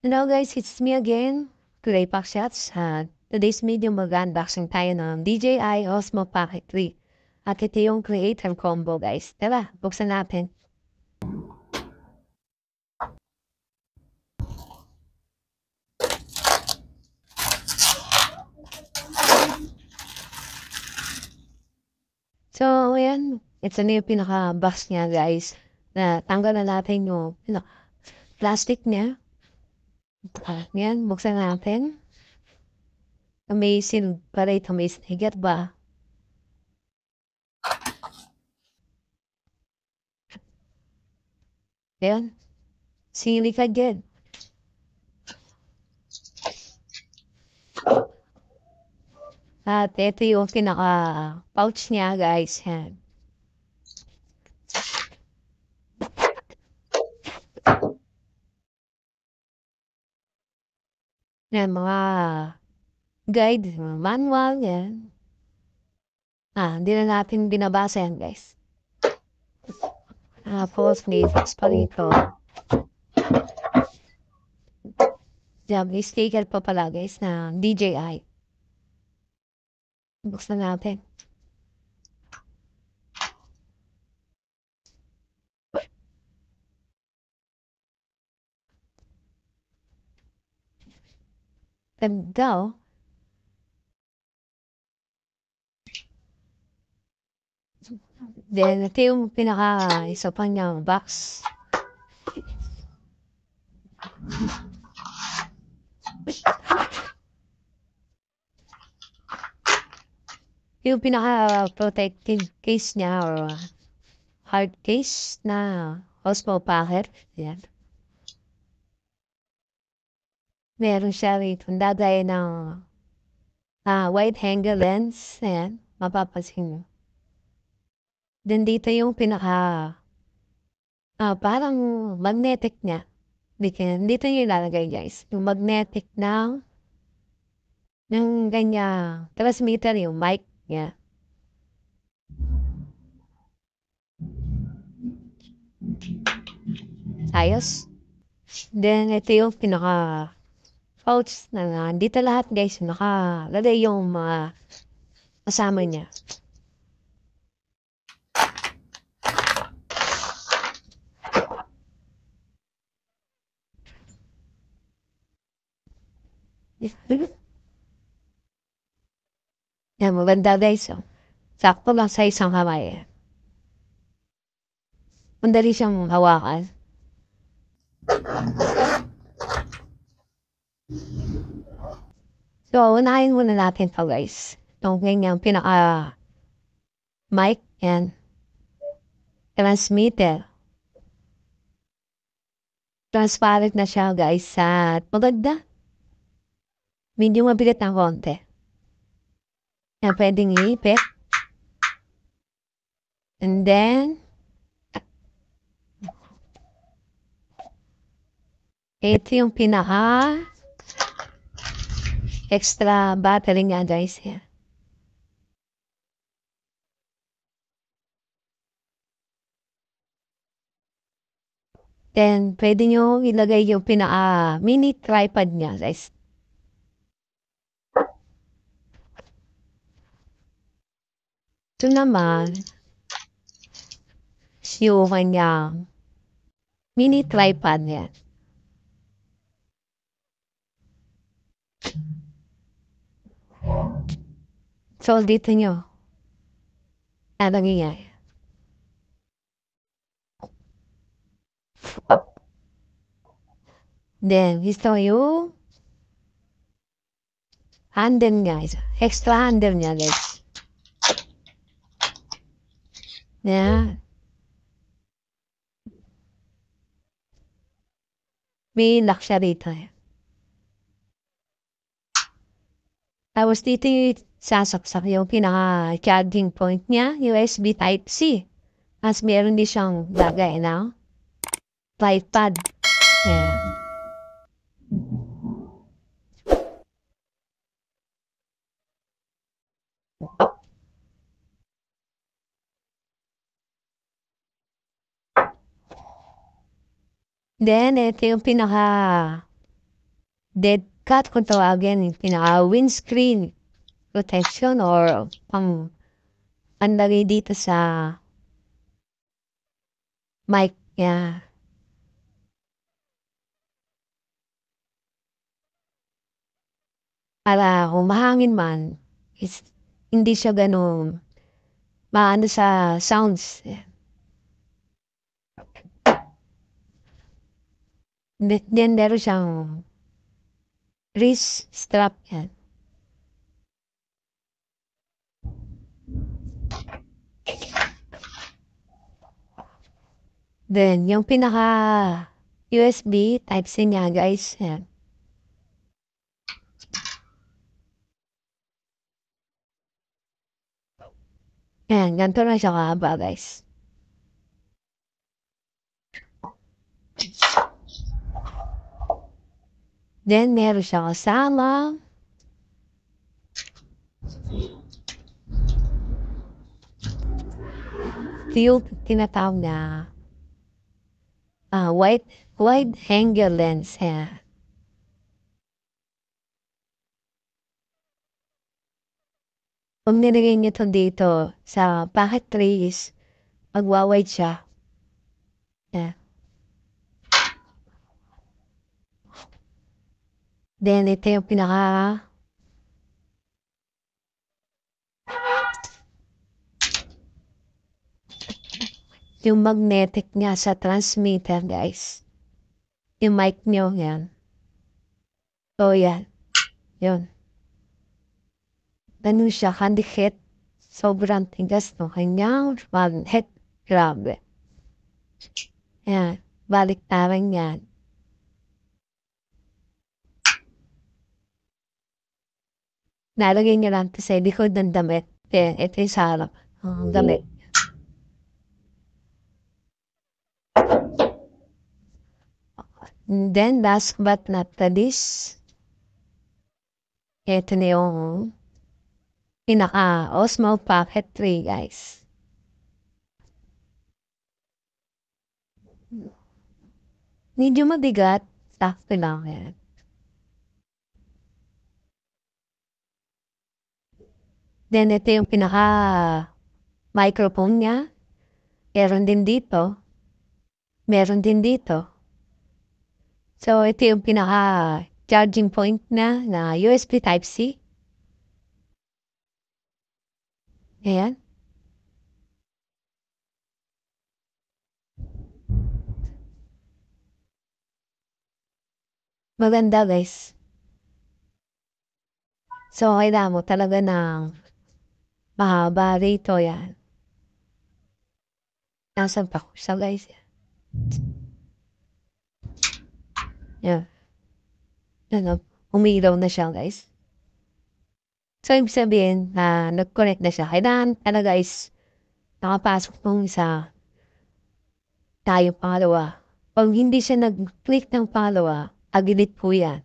Hello guys, it's me again, Kulay Pakshots. Today's video mag-unboxing tayo ng DJI Osmo Pocket 3. At ito yung creator combo guys. Tara, buksan natin. So, ayan. Ito na yung pinaka-box niya guys. Na tanggal na natin yung plastic niya. Ayan, buksan natin. Amazing pa rin, amazing. Higat ba? Ayan. Sili ka dyan. At ito yung pinaka-pouch niya guys. Yan. Yan, mga guide, manual, yan. Hindi na natin binabasa yan, guys. Tapos, may fix pa rito. Yan, may sticker pa pala, guys, na DJI. Buksan natin. Ganda, oh. Then, ito yung isa pa niyang box. Yung pinaka-protective case niya or hard case na Osmo Pocket. Yan. Meron siya rito. Dagay ng wide angle lens. Ayan. Mapapansin nyo. Then dito yung parang magnetic niya. Dito nyo ilalagay guys. Yung magnetic ng ganyan. Transmitter yung mic niya. Ayos. Then ito yung pouch na dito lahat guys. Nakalagay yung mga kasama niya. Yan, maganda guys. Oh. Sakto lang sa isang kamay. Mandali siyang hawakan. So, unahin muna natin to guys. Itong ganyang mic and transmitter. Transparent na siya guys at maganda. Medyo mabigat ng konti. Yan, pwedeng iipit. And then, ito yung extra battery nga guys. Yan. Then, pwede nyo ilagay yung mini tripod niya guys. Ito naman, yung kanyang mini tripod yan. So, dito nyo. Ano nangyayari? Then, gusto yung handle niya. Extra handle niya, guys. Yan. May lock siya rito. Tapos dito yung sasaksak yung pinaka-charging point niya, USB Type-C. As meron din siyang lagay na tripod. Yan. Then, ito yung dead cat kung tawagin, yung pinaka-windscreen protection or panlagay dito sa mic niya. Para kung mahangin man, is hindi siya gano'n maano sa sounds. Then meron siyang wrist strap yan. Then, yung pinaka USB Type-C niya guys, yan. Yan, ganito na siya kahaba guys. Then, meron siya kasama field tinatawag na wide angle lens. Yan. Pag nilagay niyo to dito sa pocket trays, magwa-wide siya. Yan. Then, ito yung pinaka yung magnetic niya sa transmitter, guys. Yung mic niyo, yan. So, yan. Yun. Ganun siya, kandikit. Sobrang tigas no kanyang magnet. Grabe. Yan. Baliktaran yan. Nalagay niya lang ito sa likod ng damit. Ito yung sa harap. Damit. And then, last but not the least, ito na yung pinaka-Osmo Pocket 3, guys. Medyo mabigat. Sakto lang yan. Then, ito yung pinaka-microphone niya. Meron din dito. Meron din dito. So, ito yung pinaka-charging point na USB Type-C. Ayan. Maganda, guys. So, kailangan mo talaga ng mahaba rito yan. Nasaan pa ko siya, guys? Yan. Ano, umilaw na siya, guys. So, ibig sabihin na nag-connect na siya. Kailangan talaga is nakapasok nung isa tayo pangalawa. Pag hindi siya nag-click ng pangalawa, agilit po yan.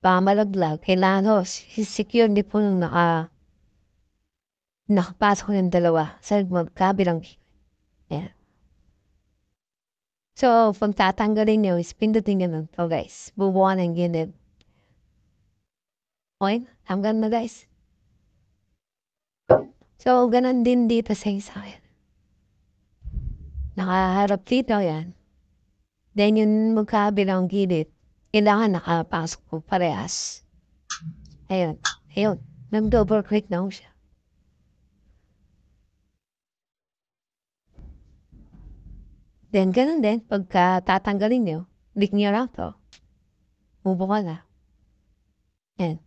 Pamalaglag. Kailangan ho, secure din po nung nakapasok ng dalawa sa magkabilang. Ayan. So, pag tatanggalin nyo, is pindutin nyo lang to, guys. Bubuan ang gilid. Okay? Hanggang na, guys. So, ganun din dito sa isa. Nakaharap dito, yan. Then, yung magkabilang gilid, kailangan nakapasok po parehas. Ayun. Ayun. Nag-double click na siya. Then, ganun din, pagka tatanggalin nyo, click nyo lang to. Mubo ka na. Yan.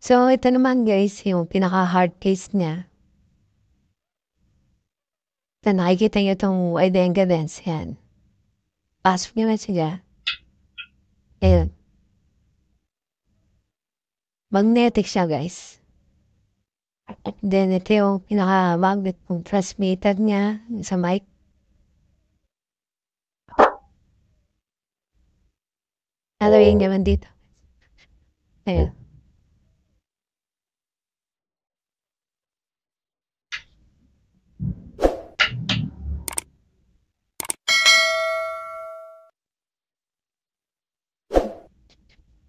So, ito naman guys, yung pinaka-hard case niya. So, nakikita nyo itong wide angle lens. Yan. Pasok nyo na siya. Ayun. Magnetic siya guys. Then, ito yung pinaka-magnet ng transmitter niya sa mic. Nalagay naman dito. Ayun.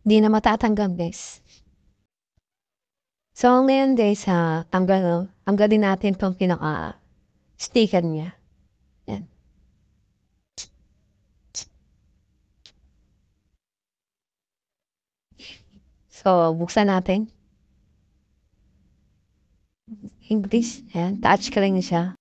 Di na matatanggal, guys. So, ngayon guys, tanggalin natin itong pinaka-sticker niya. Yan. So, buksan natin. English. Yan. Touch ka lang siya.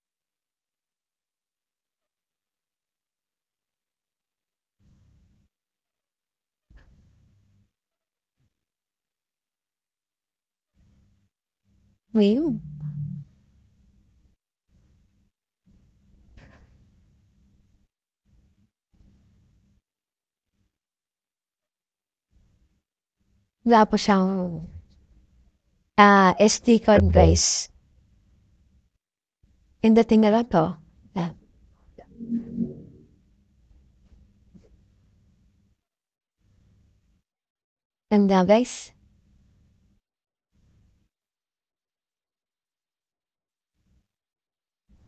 Ngayon. Wala po siyang SD card, guys. Pindating na lang to. Yan. Ganda, guys.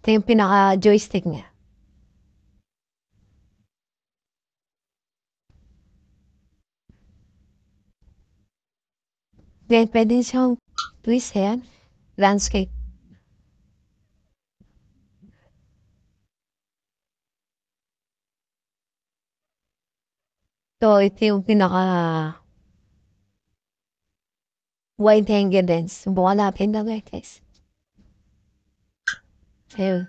Ito yung pinaka-joystick niya. Then, pwede siyang twist yan. Landscape. So, ito yung pinaka-wide angle lens. Subukan natin na, guys. Ayun.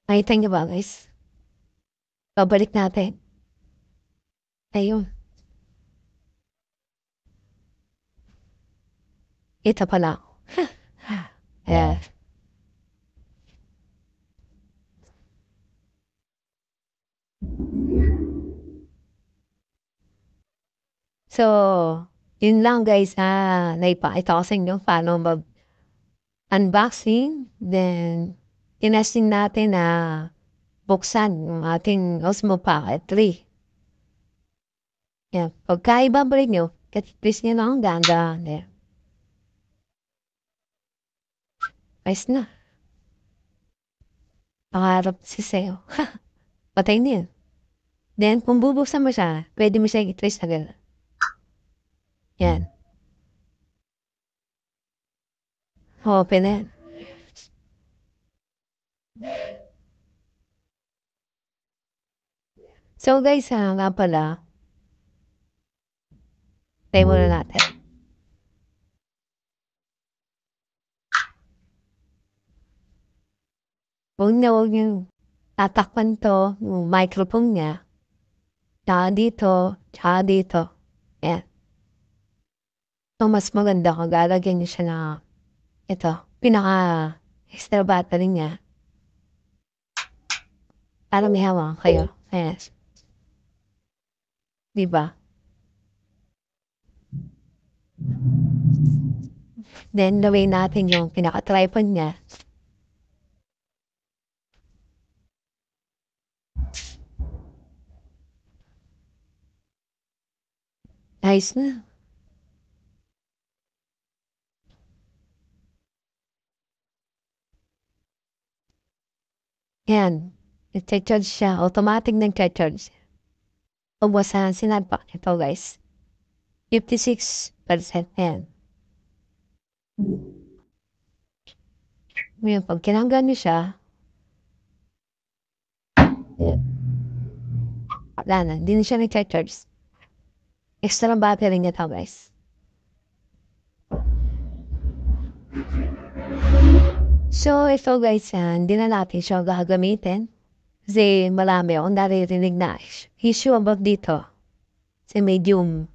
Nakita niyo ba, guys? Babalik natin. Ayun. Ito pala. Ayan. So, yun lang guys naipakita ko sa inyo paano mag-unboxing. Then, tinesting natin na buksan yung ating Osmo Pocket 3. Yan. Pagka ibabalik nyo, please nyo lang ganda. Ayos na. Pangarap si Seo. Patay na yun. Then, kung bubuksan mo siya, pwede mo siya i-trace na gano'n. Yan. Open na yan. So guys, nga pala, try muna natin. Huwag yung tatakpan to, yung microphone niya. Tsaka dito. Ayan. So, mas maganda kung lalagyan niyo siya na ito, pinaka-extra battery niya. Para may hawak kayo. Ayan. Diba? Then, gawin natin yung pinaka-tripod niya. Nice na. Yan. Nag-charge siya. Automatic nag-charge. Ubos sa sinadpak ito guys. 56%. Yan. Ngayon, pag kinanggan niyo siya, yan. Wala na. Hindi na siya nag-charge. Extra battery niya ito guys. So, ito guys, hindi na natin siya gagamitin. Kasi marami akong naririnig na issue about dito. Kasi medium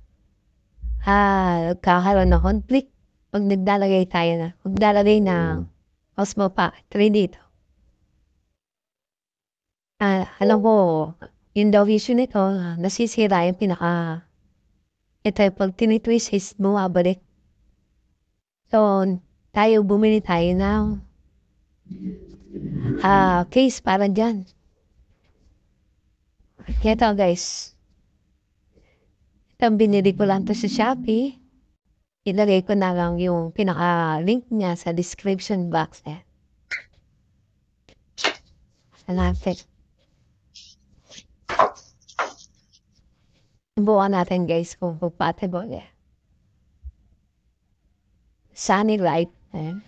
kakaroon ng conflict pag maglalagay ng Osmo Pocket 3 dito. Alam ko, yung daw issue nito, nasisira yung ito pag tinitwist is bumabalik. So, bumili tayo ng case para dyan. Ito guys. Ito binili ko lang to sa Shopee. Ilagay ko na lang yung pinaka-link niya sa description box. Hanapin. Subukan natin guys kung compatible eh. Sunny light. Ayan.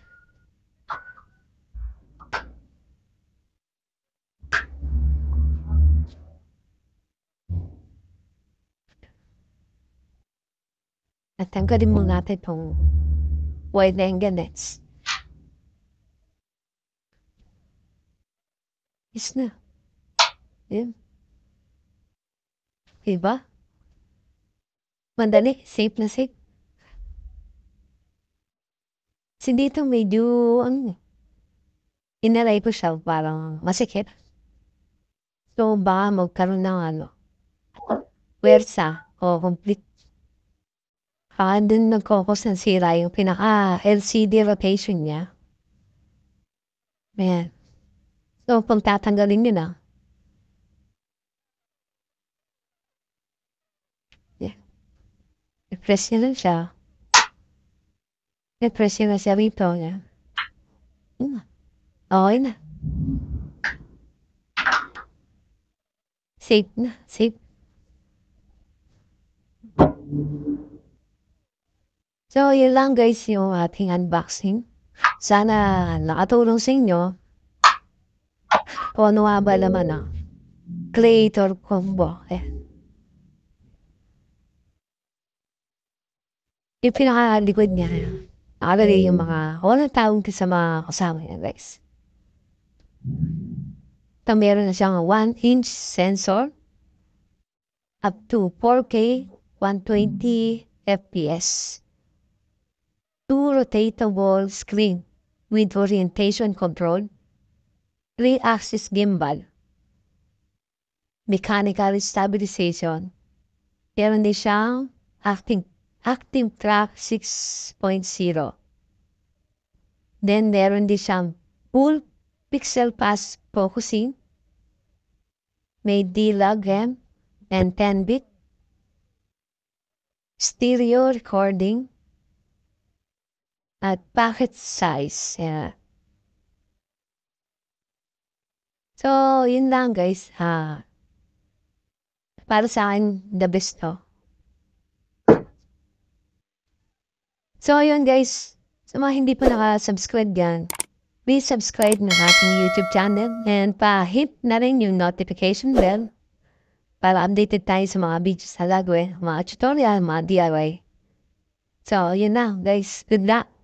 At tanggalin muna natin itong wide angle lens. Is na. Ayan. Diba? Madali. Safe na safe. Kasi dito medyo, inalay ko siya parang masikip. So, baka magkaroon ng wersa o complete. Dun nagkokos ng sira yung pinaka-LCD rotation niya. Ayan. So, kung tatanggalin nyo na, i-press nyo lang siya. I-press nyo na siya rito. Ayan. Okay na. Safe na. Safe. So, yun lang guys yung ating unboxing. Sana nakatulong sa inyo. Kung ano nga ba naman Creator Combo. Yung pinakalikod niya. Nakalagay yung mga walang tawag sa mga kasama niya guys. Ito meron na siyang 1-inch sensor. Up to 4K, 120 FPS. 2 rotatable screen with orientation control. 3-axis gimbal. Mechanical stabilization. Meron din siyang active track 6.0. Then meron din siyang full pixel fast focusing. May D-Log M and 10-bit. Stereo recording. At packet size. Yeah. So, yun lang guys. Para sa akin, the best to. So, yun guys. Sa mga hindi pa naka-subscribe dyan, please subscribe ng ating YouTube channel and pa-hit na rin yung notification bell para updated tayo sa mga videos na gagawin, mga tutorial, mga DIY. So, yun na guys. Good luck!